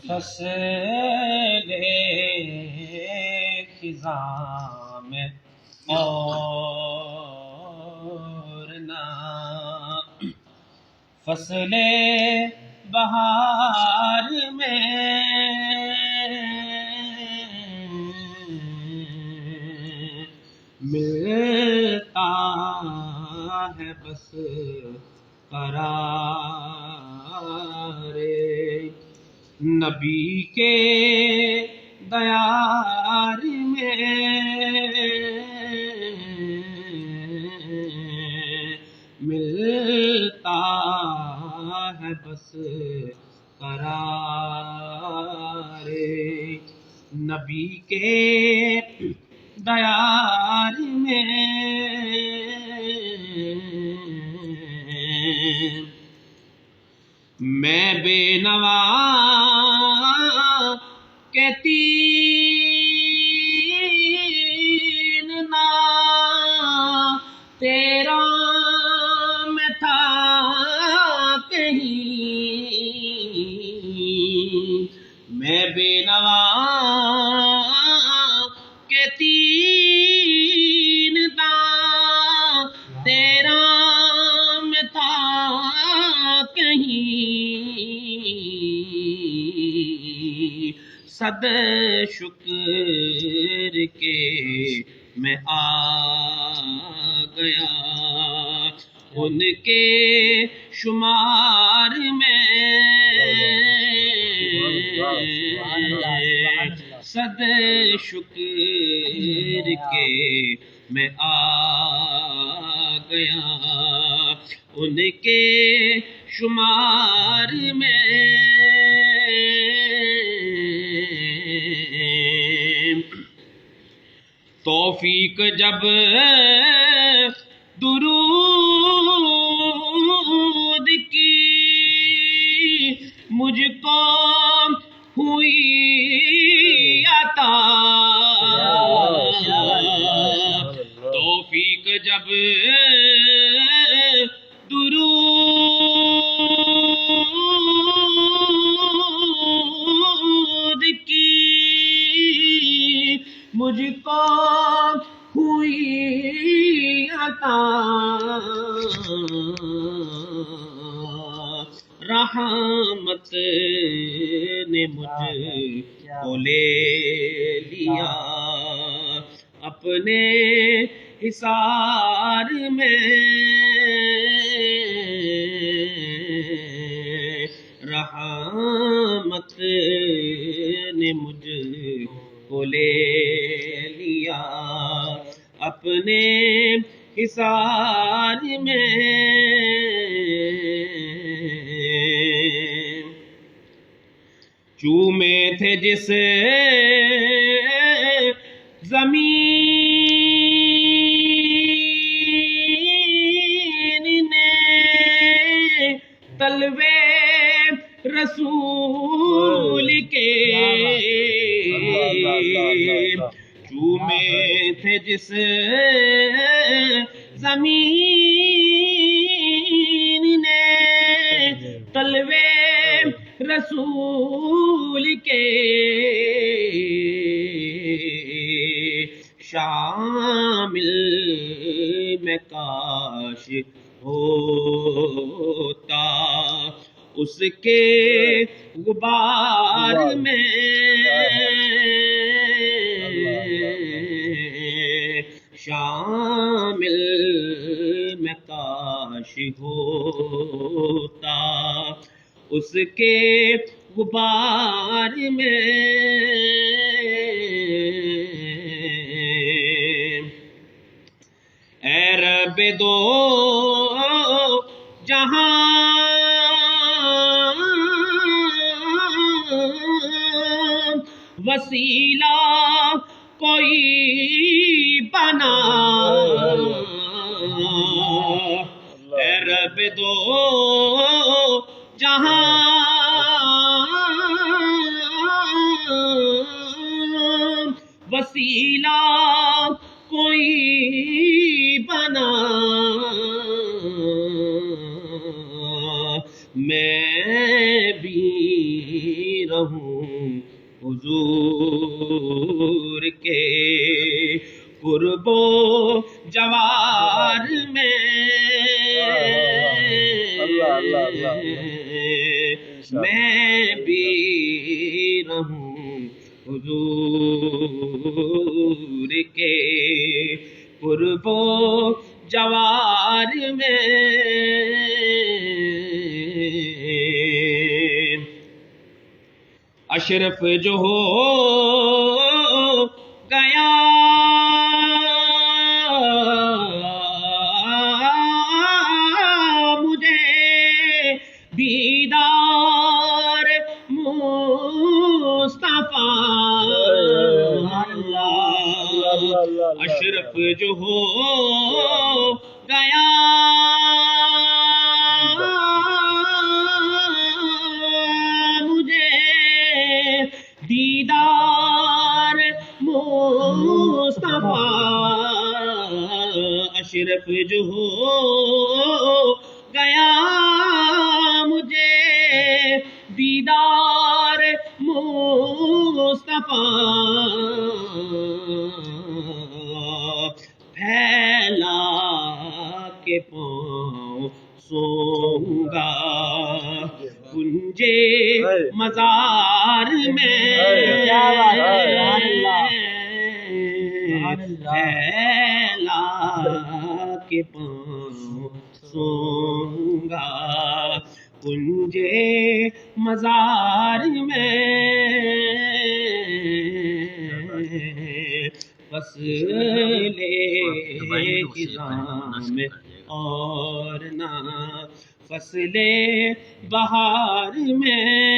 فصل خزاں میں اور نہ فصل بہار میں ملتا ہے بس قرار نبی کے دیار میں ملتا ہے بس قرار نبی کے دیار میں میں بے نوا کے تین نا تیرا میں تھا کہیں میں بے نوا کے تین نا تیرا میں تھا کہیں صد شکر کے میں آ گیا ان کے شمار میں صد شکر کے میں آ گیا ان کے شمار میں توفیق جب درود کی مجھ کو ہوئی عطا توفیق جب درود کی مجھ کو ہوئی عطا رحمت نے مجھ کو لے لیا اپنے حصار میں رحمت نے مجھ کو لے لیا اپنے حصار میں چومے تھے جس زمین نے تلوے رسول کے چومے تھے جس زمین نے تلوے رسول کے شامل میں کاش ہوتا اس کے غبار میں شامل میں کاش ہوتا اس کے غبار میں اے رب دو جہاں وسیلہ کوئی بنا اے رب دو جہاں وسیلہ کوئی بنا میں بھی رہوں حضور کے قرب و جوار میں اشرف جو ہو گیا مجھے دیدار مصطفیٰ اشرف جو ہو گیا دیدار مصطفیٰ اشرف جو ہو گیا مجھے دیدار مصطفیٰ پھیلا کے پاؤں سوں گا کنجے مزار میں پھیلا کے پاؤں سوں گا کنجے مزار میں فصلے خزاں میں اور نہ فصلے بہار میں